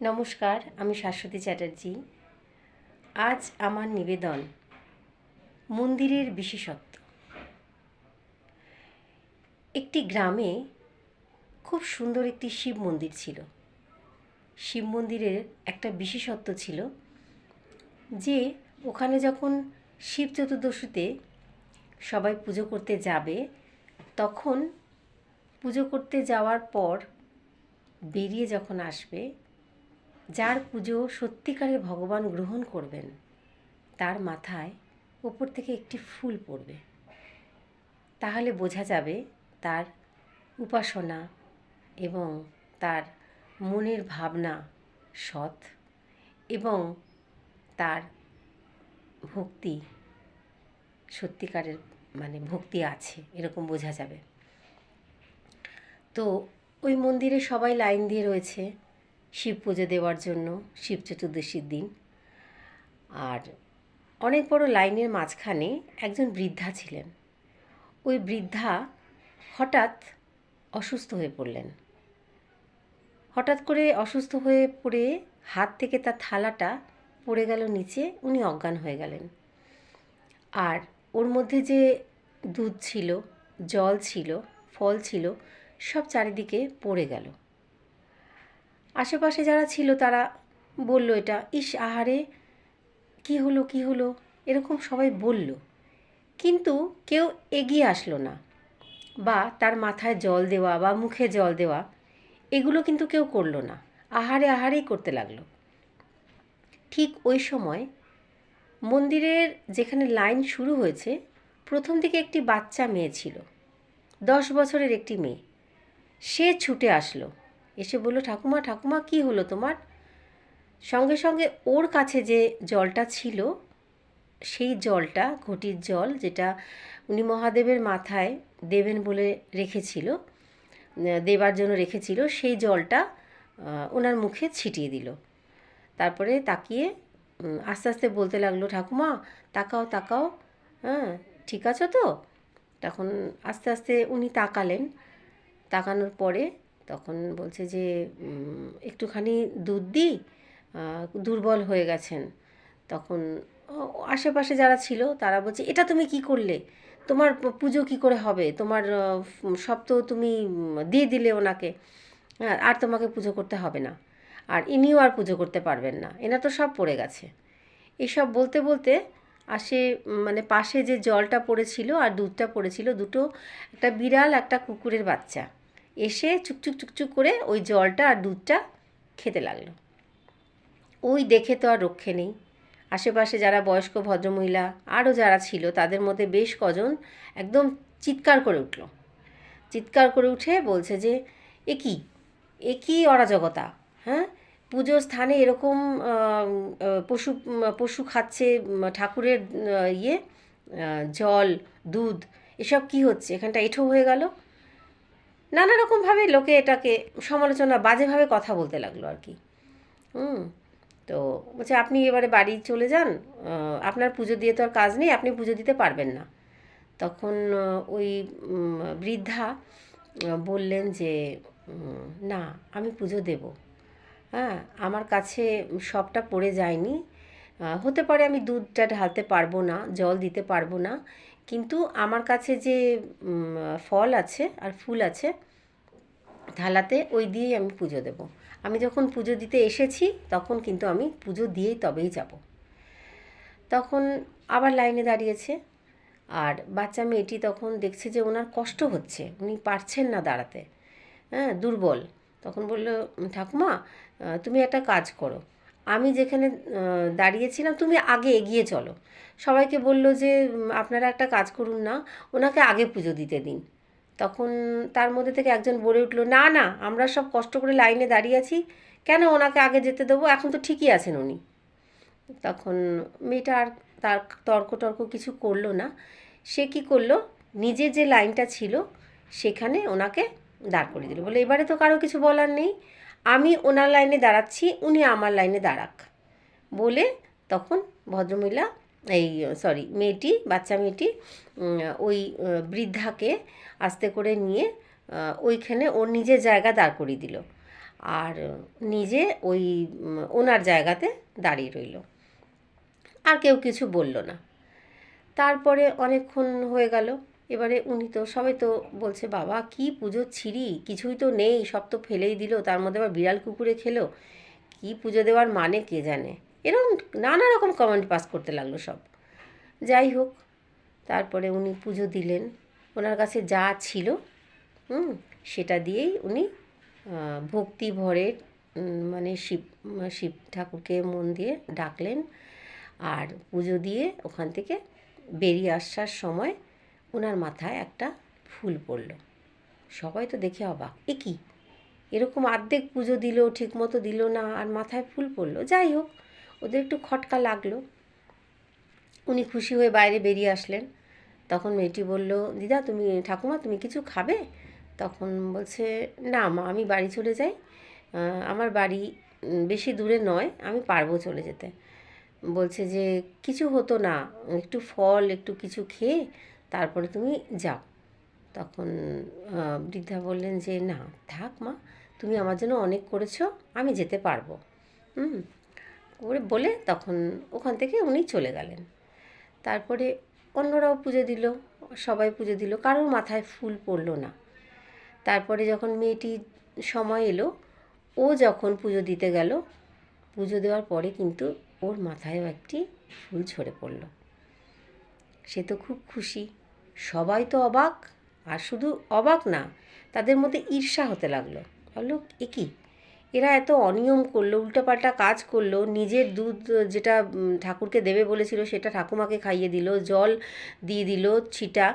নমস্কার, আমি শাশ্বতী চ্যাটার্জি। আজ আমার নিবেদন মন্দিরের বিশেষত্ব। একটি গ্রামে খুব সুন্দর একটি শিব মন্দির ছিল। শিব মন্দিরের একটা বিশেষত্ব ছিল যে ওখানে যখন শিব চতুর্দশীতে সবাই পুজো করতে যাবে, তখন পুজো করতে যাওয়ার পর বেরিয়ে যখন আসবে, যার পুজো সত্যিকারের ভগবান গ্রহণ করবেন তার মাথায় ওপর থেকে একটি ফুল পড়বে। তাহলে বোঝা যাবে তার উপাসনা এবং তার মনের ভাবনা সৎ এবং তার ভক্তি সত্যিকারের ভক্তি আছে, এরকম বোঝা যাবে। তো ওই মন্দিরে সবাই লাইন দিয়ে রয়েছে শিব পুজো দেওয়ার জন্য শিব চতুর্দশীর দিন। আর অনেক বড় লাইনের মাঝখানে একজন বৃদ্ধা ছিলেন। ওই বৃদ্ধা হঠাৎ অসুস্থ হয়ে পড়লেন। হঠাৎ করে অসুস্থ হয়ে পড়ে হাত থেকে তার থালাটা পড়ে গেল নিচে, উনি অজ্ঞান হয়ে গেলেন। আর ওর মধ্যে যে দুধ ছিল, জল ছিল, ফল ছিল, সব চারিদিকে পড়ে গেল। আশেপাশে যারা ছিল তারা বলল, এটা ইস আহারে, কী হলো কী হলো, এরকম সবাই বলল। কিন্তু কেউ এগিয়ে আসলো না, বা তার মাথায় জল দেওয়া বা মুখে জল দেওয়া এগুলো কিন্তু কেউ করলো না। আহারে আহারেই করতে লাগলো। ঠিক ওই সময় মন্দিরের যেখানে লাইন শুরু হয়েছে, প্রথম দিকে একটি বাচ্চা মেয়ে ছিল, 10 বছরের একটি মেয়ে। সে ছুটে আসলো, এসে বলল, ঠাকুমা ঠাকুমা কী হলো তোমার? সঙ্গে সঙ্গে ওর কাছে যে জলটা ছিল, সেই জলটা ঘটির জল, যেটা উনি মহাদেবের মাথায় দেবেন বলে রেখেছিল, দেবার জন্য রেখেছিল, সেই জলটা ওনার মুখে ছিটিয়ে দিল। তারপরে তাকিয়ে আস্তে আস্তে বলতে লাগলো, ঠাকুমা তাকাও তাকাও, হ্যাঁ ঠিক আছো তো? তখন আস্তে আস্তে উনি তাকালেন। তাকানোর পরে তখন বলছে যে একটুখানি দুধ দিই, দুর্বল হয়ে গেছেন। তখন আশেপাশে যারা ছিল তারা বলছে, এটা তুমি কি করলে? তোমার পুজো কি করে হবে? তোমার সব তো তুমি দিয়ে দিলে ওনাকে, আর তোমাকে পুজো করতে হবে না, আর ইনিও আর পুজো করতে পারবেন না, এনার তো সব পড়ে গেছে। এসব বলতে বলতে আসে পাশে যে জলটা পড়েছিল আর দুধটা পড়েছিল, দুটো, একটা বিড়াল একটা কুকুরের বাচ্চা এসে চুকচুক চুকচুক করে ওই জলটা আর দুধটা খেতে লাগলো। ওই দেখে তো আর রক্ষে নেই। আশেপাশে যারা বয়স্ক ভদ্রমহিলা আরও যারা ছিল, তাদের মধ্যে বেশ কজন একদম চিৎকার করে উঠল। চিৎকার করে উঠে বলছে যে, এ কী অরাজকতা, হ্যাঁ? পুজোর স্থানে এরকম পশু পশু খাচ্ছে ঠাকুরের জল, দুধ, এসব কি হচ্ছে? এখানটা এঁঠো হয়ে গেল। নানা রকমভাবে লোকে এটাকে সমালোচনা, বাজেভাবে কথা বলতে লাগলো আর কি। তো বলছে, আপনি এবারে বাড়ি চলে যান, আপনার পুজো দিয়ে তো আর কাজ নেই, আপনি পুজো দিতে পারবেন না। তখন ওই বৃদ্ধা বললেন যে, না আমি পুজো দেব, হ্যাঁ আমার কাছে সবটা পড়ে যায়নি, হতে পারে আমি দুধটা ঢালতে পারবো না, জল দিতে পারবো না, কিন্তু আমার কাছে যে ফল আছে আর ফুল আছে থালাতে, ওই দিয়েই আমি পুজো দেব। আমি যখন পুজো দিতে এসেছি তখন কিন্তু আমি পুজো দিয়েই তবেই যাব। তখন আবার লাইনে দাঁড়িয়েছে। আর বাচ্চা মেয়েটি তখন দেখছে যে ওনার কষ্ট হচ্ছে, উনি পারছেন না দাঁড়াতে, হ্যাঁ দুর্বল। তখন বলল, ঠাকুমা তুমি একটা কাজ করো, আমি যেখানে দাঁড়িয়েছিলাম তুমি আগে এগিয়ে চলো। সবাইকে বলল যে আপনারা একটা কাজ করুন না, ওনাকে আগে পুজো দিতে দিন। তখন তার মধ্যে থেকে একজন বলে উঠলো, না না আমরা সব কষ্ট করে লাইনে দাঁড়িয়ে আছি, কেন ওনাকে আগে যেতে দেবো, এখন তো ঠিকই আছেন উনি। তখন মেয়েটা আর তার তর্ক কিছু করলো না। সে কী করলো, নিজের যে লাইনটা ছিল সেখানে ওনাকে দাঁড় করিয়ে দিল। বলে, এবারে তো কারো কিছু বলার নেই, আমি ওনার লাইনে দাঁড়াচ্ছি, উনি আমার লাইনে দাঁড়াক বলে তখন ভদ্রমহিলা, মেয়েটি, বাচ্চা মেয়েটি ওই বৃদ্ধাকে আস্তে করে নিয়ে ওইখানে ওর নিজের জায়গা দাঁড় করিয়ে দিল। আর নিজে ওই ওনার জায়গাতে দাঁড়িয়ে রইল, আর কেউ কিছু বলল না। তারপরে অনেকক্ষণ হয়ে গেল, এবারে উনি তো সবাই তো বলছে বাবা কি পুজো ছিরি, কিছুই তো নেই, সব তো ফেলেই দিল, তার মধ্যে আবার বিড়াল কুকুরে খেলো, কি পুজো দেওয়ার মানে কে জানে, এরকম নানা রকম কমেন্ট পাস করতে লাগলো সব। যাই হোক, তারপরে উনি পুজো দিলেন, ওনার কাছে যা ছিল সেটা দিয়েই উনি ভক্তি ভরে মানে শিব শিব ঠাকুরকে মন দিয়ে ডাকলেন, আর পুজো দিয়ে ওখান থেকে বেরিয়ে আসার সময় ওনার মাথায় একটা ফুল পড়ল। সবাই তো দেখে অবাক, এ কী, এরকম অর্ধেক পুজো দিল, ঠিক মতো দিল না, আর মাথায় ফুল পড়লো। যাই হোক, ওদের একটু খটকা লাগলো। উনি খুশি হয়ে বাইরে বেরিয়ে আসলেন। তখন মেয়েটি বলল, দিদা তুমি, ঠাকুমা তুমি কিছু খাবে? তখন বলছে, না মা, আমি বাড়ি চলে যাই, আমার বাড়ি বেশি দূরে নয়, আমি পারবো চলে যেতে। বলছে যে কিছু হতো না, একটু ফল একটু কিছু খেয়ে তারপরে তুমি যাও। তখন বৃদ্ধা বললেন যে না থাক মা, তুমি আমার জন্য অনেক করেছো, আমি যেতে পারবো। করে বলে তখন ওখান থেকে উনি চলে গেলেন। তারপরে অন্যরাও পুজো দিল, সবাই পুজো দিল, কারোর মাথায় ফুল পড়লো না। তারপরে যখন মেয়েটির সময় এলো, ও যখন পুজো দিতে গেল, পুজো দেওয়ার পরে কিন্তু ওর মাথায়ও একটি ফুল ঝরে পড়ল। সে তো খুব খুশি, সবাই তো অবাক, আর শুধু অবাক না, তাদের মধ্যে ঈর্ষা হতে লাগলো। বললো এ কী, এরা এত অনিয়ম করলো, উল্টোপাল্টা কাজ করলো, নিজের দুধ যেটা ঠাকুরকে দেবে বলেছিল সেটা ঠাকুমাকে খাইয়ে দিল, জল দিয়ে দিল ছিটা,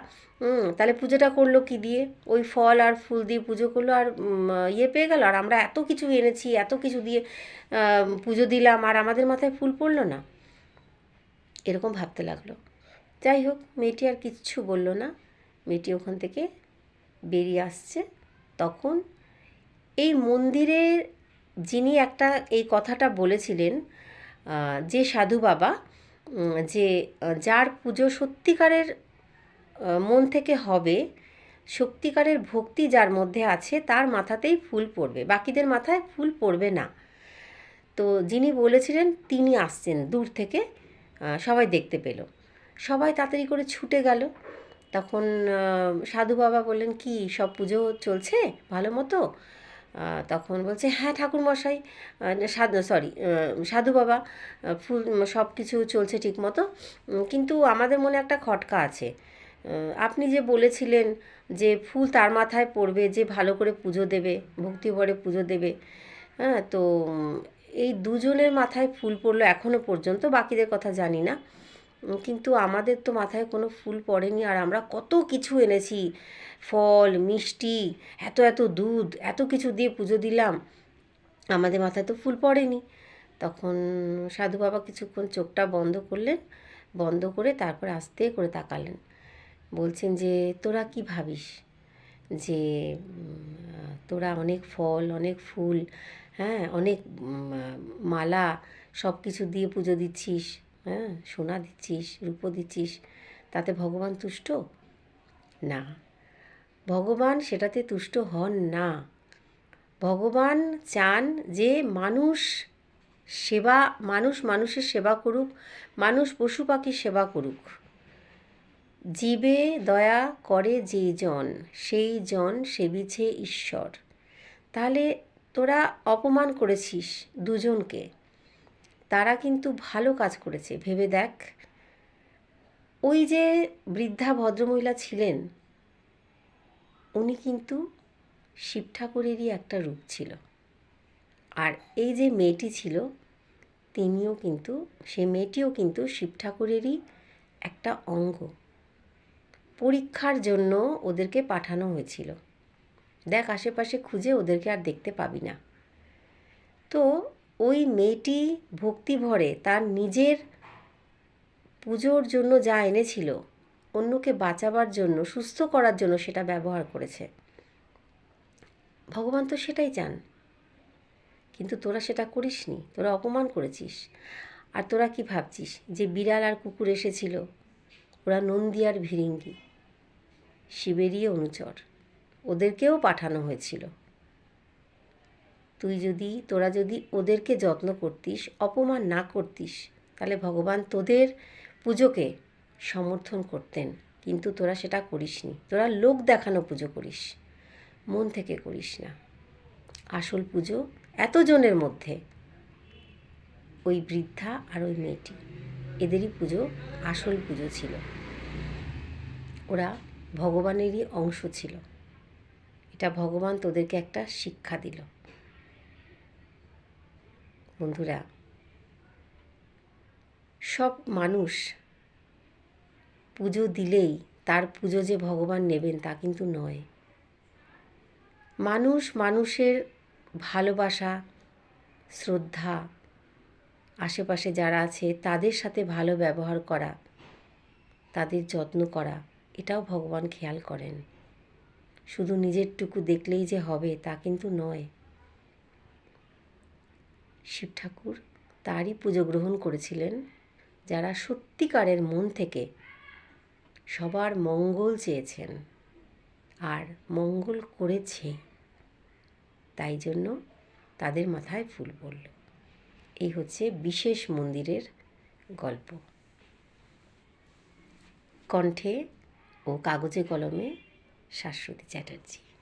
তাহলে পুজোটা করলো কি দিয়ে? ওই ফল আর ফুল দিয়ে পুজো করলো, আর ইয়ে পেয়ে গেল, আর আমরা এত কিছু এনেছি, এত কিছু দিয়ে পুজো দিলাম, আর আমাদের মাথায় ফুল পড়লো না, এরকম ভাবতে লাগলো। যাই হোক, মেয়েটি আর কিচ্ছু বলল না। মেয়েটি ওখান থেকে বেরিয়ে আসছে। তখন এই মন্দিরের যিনি একটা এই কথাটা বলেছিলেন, যে সাধু বাবা, যে যার পুজো সত্যিকারের মন থেকে হবে, সত্যিকারের ভক্তি যার মধ্যে আছে, তার মাথাতেই ফুল পড়বে, বাকিদের মাথায় ফুল পড়বে না। তো যিনি বলেছিলেন তিনি আসছেন দূর থেকে, সবাই দেখতে পেল, সবাই তাড়াতাড়ি করে ছুটে গেল। তখন সাধু বাবা বললেন, কি সব পুজো চলছে ভালো মতো? তখন বলছে, হ্যাঁ ঠাকুরমশাই, সাধু বাবা, ফুল সব কিছু চলছে ঠিক মতো, কিন্তু আমাদের মনে একটা খটকা আছে। আপনি যে বলেছিলেন যে ফুল তার মাথায় পড়বে যে ভালো করে পুজো দেবে, ভক্তিভরে পুজো দেবে, হ্যাঁ, তো এই দুজনের মাথায় ফুল পড়লো এখনও পর্যন্ত, বাকিদের কথা জানি না, কিন্তু আমাদের তো মাথায় কোনো ফুল পড়েনি, আর আমরা কত কিছু এনেছি, ফল মিষ্টি, এত এত দুধ, এত কিছু দিয়ে পুজো দিলাম, আমাদের মাথায় তো ফুল পড়েনি। তখন সাধু বাবা কিছুক্ষণ চোখটা বন্ধ করলেন, বন্ধ করে তারপর আস্তে করে তাকালেন, বলছেন যে তোরা কি ভাবিস যে তোরা অনেক ফল, অনেক ফুল, হ্যাঁ, অনেক মালা সব কিছু দিয়ে পুজো দিচ্ছিস, হ্যাঁ, সোনা দিচ্ছিস, রূপো দিচ্ছিস, তাতে ভগবান তুষ্ট? না, ভগবান সেটাতে তুষ্ট হন না। ভগবান চান যে মানুষ সেবা, মানুষের সেবা করুক, মানুষ পশু পাখির সেবা করুক। জীবে দয়া করে যে জন, সেই জন সেবিছে ঈশ্বর। তাহলে তোরা অপমান করেছিস দুজনকে, তারা কিন্তু ভালো কাজ করেছে, ভেবে দেখ। ওই যে বৃদ্ধা ভদ্রমহিলা ছিলেন, উনি কিন্তু শিব ঠাকুরেরই একটা রূপ ছিল, আর এই যে মেয়েটি ছিল, তিনিও কিন্তু, সে মেয়েটিও কিন্তু শিব ঠাকুরেরই একটা অঙ্গ। পরীক্ষার জন্য ওদেরকে পাঠানো হয়েছিল, দেখ আশেপাশে খুঁজে ওদেরকে আর দেখতে পাবি না। তো ওই মেয়েটি ভক্তি ভরে তার নিজের পুজোর জন্য যা এনেছিল, অন্যকে বাঁচাবার জন্য, সুস্থ করার জন্য সেটা ব্যবহার করেছে। ভগবান তো সেটাই চান, কিন্তু তোরা সেটা করিসনি, তোরা অপমান করেছিস। আর তোরা কি ভাবছিস যে বিড়াল আর কুকুর এসেছিল, ওরা নন্দী আর ভিরিঙ্গি, শিবেরই অনুচর, ওদেরকেও পাঠানো হয়েছিল। তোরা যদি ওদেরকে যত্ন করতিস, অপমান না করতিস, তাহলে ভগবান তোদের পুজোকে সমর্থন করতেন। কিন্তু তোরা সেটা করিসনি। তোরা লোক দেখানো পুজো করিস, মন থেকে করিস না। আসল পুজো এতজনের মধ্যে ওই বৃদ্ধা আর ওই মেয়েটি, এদেরই পুজো আসল পুজো ছিল। ওরা ভগবানেরই অংশ ছিল। এটা ভগবান তোদেরকে একটা শিক্ষা দিল। বন্ধুরা, সব মানুষ পুজো দিলেই তার পুজো যে ভগবান নেবেন তা কিন্তু নয়। মানুষ মানুষের ভালোবাসা, শ্রদ্ধা, আশেপাশে যারা আছে তাদের সাথে ভালো ব্যবহার করা, তাদের যত্ন করা, এটাও ভগবান খেয়াল করেন। শুধু নিজেরটুকু দেখলেই যে হবে তা কিন্তু নয়। শিব ঠাকুর তারই পুজো গ্রহণ করেছিলেন যারা সত্যিকারের মন থেকে সবার মঙ্গল চেয়েছেন আর মঙ্গল করেছে, তাই জন্য তাদের মাথায় ফুল পড়ল। এই হচ্ছে বিশেষ মন্দিরের গল্প। কণ্ঠে ও কাগজে কলমে শাশ্বতী চ্যাটার্জি।